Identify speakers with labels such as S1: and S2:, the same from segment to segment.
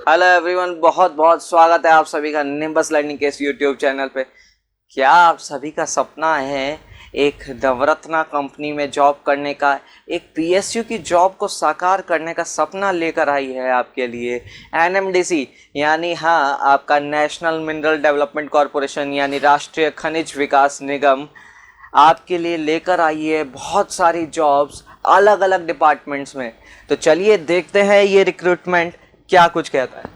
S1: Hello everyone, बहुत बहुत स्वागत है आप सभी का निम्बस लर्निंग के इस यूट्यूब चैनल पे। क्या आप सभी का सपना है एक नवरत्ना कंपनी में जॉब करने का, एक पीएसयू की जॉब को साकार करने का सपना लेकर आई है आपके लिए एनएमडीसी, यानी हाँ आपका नेशनल मिनरल डेवलपमेंट कॉरपोरेशन यानी राष्ट्रीय खनिज विकास निगम आपके लिए लेकर आई है बहुत सारी जॉब्स अलग अलग डिपार्टमेंट्स में। तो चलिए देखते हैं ये रिक्रूटमेंट क्या कुछ कहता है।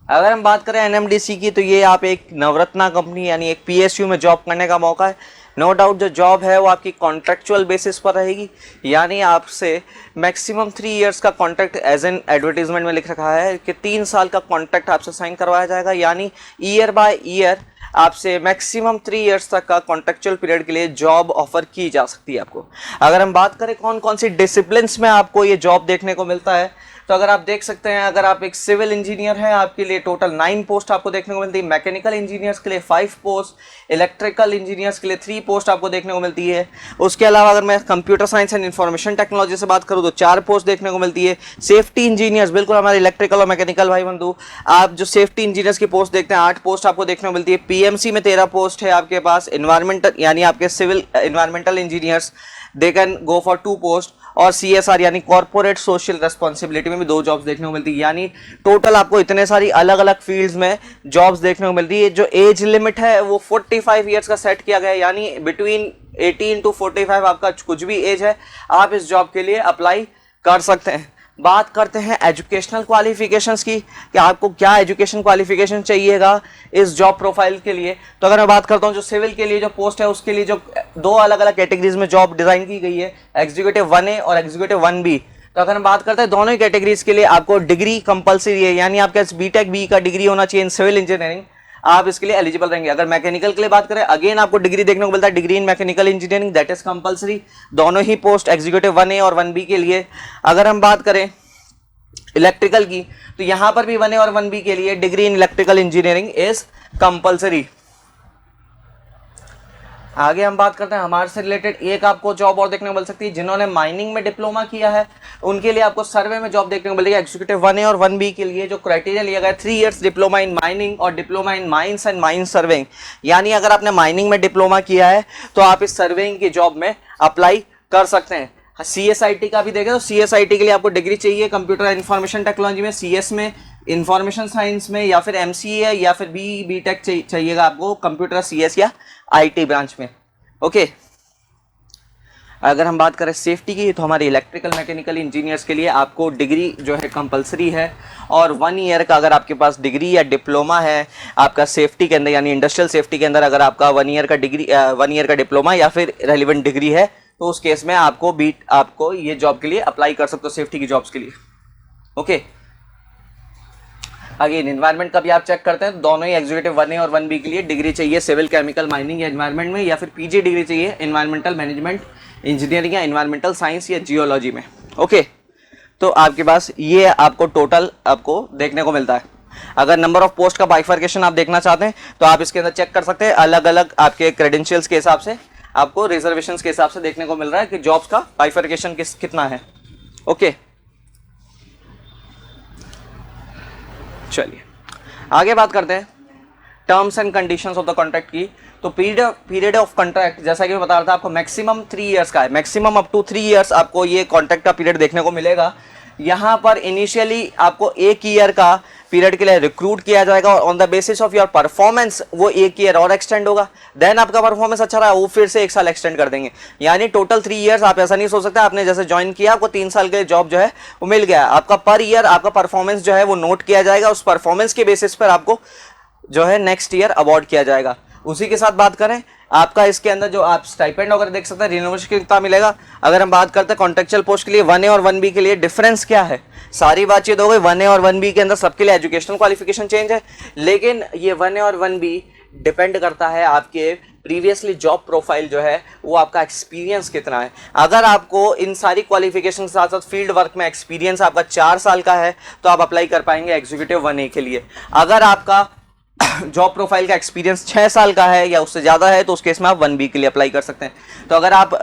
S1: अगर हम बात करें एनएमडीसी की, तो ये आप एक नवरत्ना कंपनी यानी एक पीएसयू में जॉब करने का मौका है। नो डाउट जो जॉब है वो आपकी कॉन्ट्रेक्चुअल बेसिस पर रहेगी, यानी आपसे मैक्सिमम 3 इयर्स का कॉन्ट्रैक्ट एज एन एडवर्टीजमेंट में लिख रखा है कि 3 साल का कॉन्ट्रैक्ट आपसे साइन करवाया जाएगा, यानी ईयर बाय ईयर आपसे मैक्सिमम 3 इयर्स तक का कॉन्ट्रेक्चुअल पीरियड के लिए जॉब ऑफर की जा सकती है आपको। अगर हम बात करें कौन कौन सी डिसिप्लिन्स में आपको ये जॉब देखने को मिलता है, तो अगर आप देख सकते हैं, अगर आप एक सिविल इंजीनियर हैं आपके लिए टोटल 9 पोस्ट आपको देखने को मिलती है, मैकेनिकल इंजीनियर्स के लिए 5 पोस्ट, इलेक्ट्रिकल इंजीनियर्स के लिए 3 पोस्ट आपको देखने को मिलती है। उसके अलावा अगर मैं computer science and information technology से बात करूं तो 4 पोस्ट देखने को मिलती है। सेफ्टी इंजीनियर्स, बिल्कुल हमारे इलेक्ट्रिकल और मैकेनिकल भाई बंधु, आप जो सेफ्टी इंजीनियर्स की पोस्ट देखते हैं 8 पोस्ट आपको देखने को मिलती है। पीएमसी में 13 पोस्ट है आपके पास। इन्वायरमेंटल यानी आपके civil environmental engineers they can go for 2 post, और सीएसआर यानी कॉर्पोरेट सोशल रेस्पॉन्सिबिलिटी में भी 2 जॉब्स देखने को मिलती है। यानी टोटल आपको इतने सारी अलग अलग फील्ड्स में जॉब्स देखने को मिलती है। जो एज लिमिट है वो 45 ईयर्स का सेट किया गया है, यानी बिटवीन 18 to 45 आपका कुछ भी एज है, आप इस जॉब के लिए अप्लाई कर सकते हैं। बात करते हैं एजुकेशनल क्वालिफिकेशंस की कि आपको क्या एजुकेशन क्वालिफिकेशन चाहिएगा इस जॉब प्रोफाइल के लिए। तो अगर मैं बात करता हूं जो सिविल के लिए जो पोस्ट है उसके लिए जो 2 अलग अलग कैटेगरीज में जॉब डिजाइन की गई है, एग्जीक्यूटिव 1A और एग्जीक्यूटिव 1B। तो अगर हम बात करते हैं दोनों ही कैटेगरीज के लिए आपको डिग्री कंपलसरी है, यानी आपके पास बीटेक बी का डिग्री होना चाहिए इन सिविल इंजीनियरिंग, आप इसके लिए एलिजिबल रहेंगे। अगर मैकेनिकल के लिए बात करें, अगेन आपको डिग्री देखने को मिलता है, degree in mechanical engineering, that is compulsory, दोनों ही पोस्ट एग्जीक्यूटिव 1A और 1B के लिए। अगर हम बात करें इलेक्ट्रिकल की, तो यहां पर भी 1A और 1B के लिए degree in electrical engineering is compulsory. आगे हम बात करते हैं हमारे से रिलेटेड एक आपको जॉब और देखने को मिल सकती है, जिन्होंने माइनिंग में डिप्लोमा किया है उनके लिए आपको सर्वे में जॉब देखने को मिलेगी। एग्जीक्यूटिव 1A और 1B के लिए जो क्राइटेरिया लिया गया है 3 इयर्स डिप्लोमा इन माइनिंग और diploma in mines and mine surveying, यानी अगर आपने माइनिंग में डिप्लोमा किया है तो आप इस सर्वेइंग की जॉब में अप्लाई कर सकते हैं। सीएसआईटी का भी देखें तो सीएसआईटी के लिए आपको डिग्री चाहिए कंप्यूटर इंफॉर्मेशन टेक्नोलॉजी में, सीएस में, इंफॉर्मेशन साइंस में, या फिर एमसीए या फिर बीटेक चाहिएगा आपको कंप्यूटर सीएस या आईटी ब्रांच में। ओके, अगर हम बात करें सेफ्टी की, तो हमारे इलेक्ट्रिकल मैकेनिकल इंजीनियर्स के लिए आपको डिग्री जो है कंपलसरी है, और 1 ईयर का अगर आपके पास डिग्री या डिप्लोमा है आपका सेफ्टी के अंदर यानी इंडस्ट्रियल सेफ्टी के अंदर, अगर आपका 1 ईयर का डिग्री 1 ईयर का डिप्लोमा या फिर रेलिवेंट डिग्री है, तो उस केस में आपको ये जॉब के लिए अप्लाई कर सकते हो सेफ्टी की जॉब्स के लिए। ओके, अगेन इन्वायरमेंट का भी आप चेक करते हैं, दोनों ही एग्जीक्यूटिव 1A और 1B के लिए डिग्री चाहिए सिविल केमिकल माइनिंग या एनवायरमेंट में, या फिर पीजी डिग्री चाहिए एनवायरमेंटल मैनेजमेंट इंजीनियरिंग या एनवायरमेंटल साइंस या जियोलॉजी में। ओके, तो आपके पास ये आपको टोटल आपको देखने को मिलता है। अगर नंबर ऑफ पोस्ट का बाइफर्केशन आप देखना चाहते हैं तो आप इसके अंदर चेक कर सकते हैं, अलग अलग आपके क्रेडेंशियल्स के हिसाब से आपको रिजर्वेशन के हिसाब से देखने को मिल रहा है कि जॉब्स का बाइफर्केशन कितना है। ओके, चलिए आगे बात करते हैं terms and conditions of the contract की। तो पीरियड ऑफ कॉन्ट्रैक्ट जैसा कि मैं बता रहा था आपको मैक्सिमम 3 इयर्स का है, मैक्सिमम अप टू 3 इयर्स आपको ये कॉन्ट्रैक्ट का पीरियड देखने को मिलेगा। यहाँ पर इनिशियली आपको 1 ईयर का पीरियड के लिए रिक्रूट किया जाएगा, और on the basis of your performance वो 1 ईयर और एक्सटेंड होगा। देन आपका परफॉर्मेंस अच्छा रहा वो फिर से 1 साल एक्सटेंड कर देंगे, यानी टोटल 3 इयर्स। आप ऐसा नहीं सोच सकते आपने जैसे ज्वाइन किया आपको 3 साल के लिए जॉब जो है वो मिल गया, आपका पर ईयर आपका परफॉर्मेंस जो है वो नोट किया जाएगा, उस परफॉर्मेंस के बेसिस पर आपको जो है नेक्स्ट ईयर अवार्ड किया जाएगा। उसी के साथ बात करें आपका इसके अंदर जो आप स्टाइपेंड वगैरह देख सकते हैं, रिनोवेशन कितना मिलेगा। अगर हम बात करते हैं कॉन्ट्रेक्चुअल पोस्ट के लिए 1A और 1B के लिए डिफरेंस क्या है, सारी बातचीत हो गई। 1A और 1B के अंदर सबके लिए एजुकेशनल क्वालिफिकेशन चेंज है, लेकिन ये 1A और 1B डिपेंड करता है आपके प्रीवियसली जॉब प्रोफाइल जो है वो आपका एक्सपीरियंस कितना है। अगर आपको इन सारी क्वालिफिकेशन के साथ साथ फील्ड वर्क में एक्सपीरियंस आपका 4 साल का है तो आप अप्लाई कर पाएंगे एग्जीक्यूटिव 1A के लिए। अगर आपका जॉब प्रोफाइल का एक्सपीरियंस 6 साल का है या उससे ज़्यादा है तो उस केस में आप 1B के लिए अप्लाई कर सकते हैं। तो अगर आप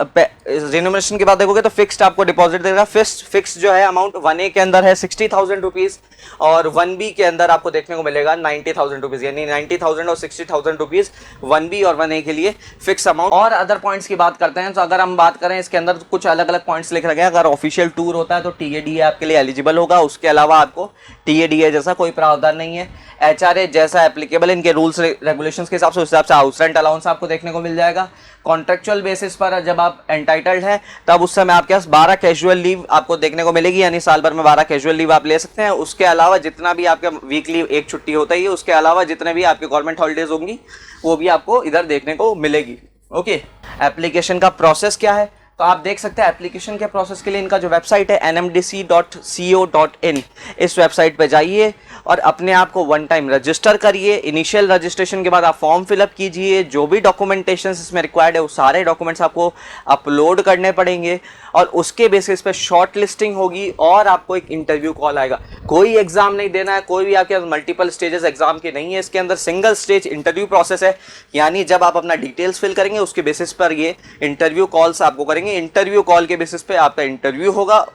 S1: रिन्यूमरेशन की बात देखोगे तो फिक्स्ड आपको डिपॉजिट देगा। फिक्स जो है अमाउंट 1A के अंदर है 60,000 रुपीज़ और 1B के अंदर आपको देखने को मिलेगा 90,000 रुपीज़, यानी 90,000 और 60,000 रुपीज़ 1B और 1A के लिए फिक्स अमाउंट। और अदर पॉइंट्स की बात करते हैं तो अगर हम बात करें इसके अंदर कुछ अलग अलग पॉइंट्स लिख रखे हैं। अगर ऑफिशियल टूर होता है तो TADA आपके लिए एलिजिबल होगा, उसके अलावा आपको TADA जैसा कोई प्रावधान नहीं है। HRA जैसा एप्लीकेबल इनके रूल्स रेगुलेशंस के हिसाब से, उस हिसाब से हाउस रेंट अलाउंस आपको देखने को मिल जाएगा। कॉन्ट्रेक्चुअल बेसिस पर जब आप एंटाइटल्ड हैं तब उस समय आपके पास 12 कैजुअल लीव आपको देखने को मिलेगी, यानी साल भर में 12 कैजुअल लीव आप ले सकते हैं। उसके अलावा जितना भी आपका वीकली एक छुट्टी होता ही है, उसके अलावा जितने भी आपके गवर्नमेंट हॉलीडेज होंगी वो भी आपको इधर देखने को मिलेगी। ओके, एप्लीकेशन का प्रोसेस क्या है तो आप देख सकते हैं। एप्लीकेशन के प्रोसेस के लिए इनका जो वेबसाइट है nmdc.co.in, इस वेबसाइट पे जाइए और अपने आप को 1 टाइम रजिस्टर करिए। इनिशियल रजिस्ट्रेशन के बाद आप फॉर्म फिलअप कीजिए। जो भी डॉक्यूमेंटेशन इसमें रिक्वायर्ड है वो सारे डॉक्यूमेंट्स आपको अपलोड करने पड़ेंगे और उसके बेसिस पे शॉर्ट लिस्टिंग होगी और आपको एक इंटरव्यू कॉल आएगा। कोई एग्जाम नहीं देना है, कोई भी आपके मल्टीपल स्टेजेस एग्जाम के नहीं है। इसके अंदर सिंगल स्टेज इंटरव्यू प्रोसेस है, यानी जब आप अपना डिटेल्स फिल करेंगे उसके बेसिस पर ये इंटरव्यू कॉल्स आपको करेंगे। इंटरव्यू कॉल के बेसिस पे आपका इंटरव्यू होगा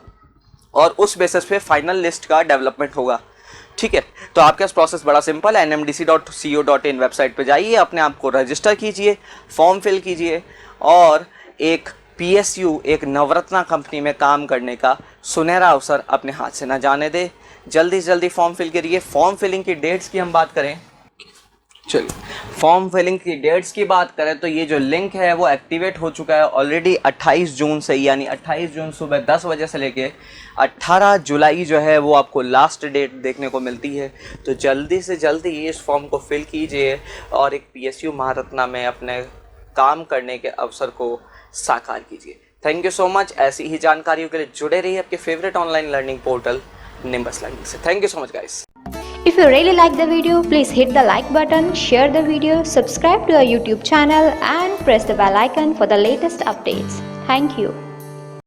S1: और उस बेसिस पे फाइनल लिस्ट का डेवलपमेंट होगा। ठीक है, तो आपका प्रोसेस बड़ा सिंपल है। nmdc.co.in वेबसाइट पे जाइए, अपने आप को रजिस्टर कीजिए, फॉर्म फिल कीजिए और एक PSU, एक नवरत्ना कंपनी में काम करने का सुनहरा अवसर अपने हाथ से ना जाने दे। जल्दी से जल्दी फॉर्म फिल करिए। फॉर्म फिलिंग की डेट्स की हम बात करें, चलिए फॉर्म फिलिंग की डेट्स की बात करें तो ये जो लिंक है वो एक्टिवेट हो चुका है ऑलरेडी 28 जून से, यानी 28 जून सुबह 10 बजे से लेके 18 जुलाई जो है वो आपको लास्ट डेट देखने को मिलती है। तो जल्दी से जल्दी इस फॉर्म को फिल कीजिए और एक PSU महारत्ना में अपने काम करने के अवसर को साकार कीजिए। Thank you so much. ऐसी ही जानकारियों के लिए जुड़े रहिए आपके favourite online learning portal Nimbus learning से। Thank you so much guys.
S2: If you really like the video, please hit the like button, share the video, subscribe to our YouTube channel and press the bell icon for the latest updates. Thank you.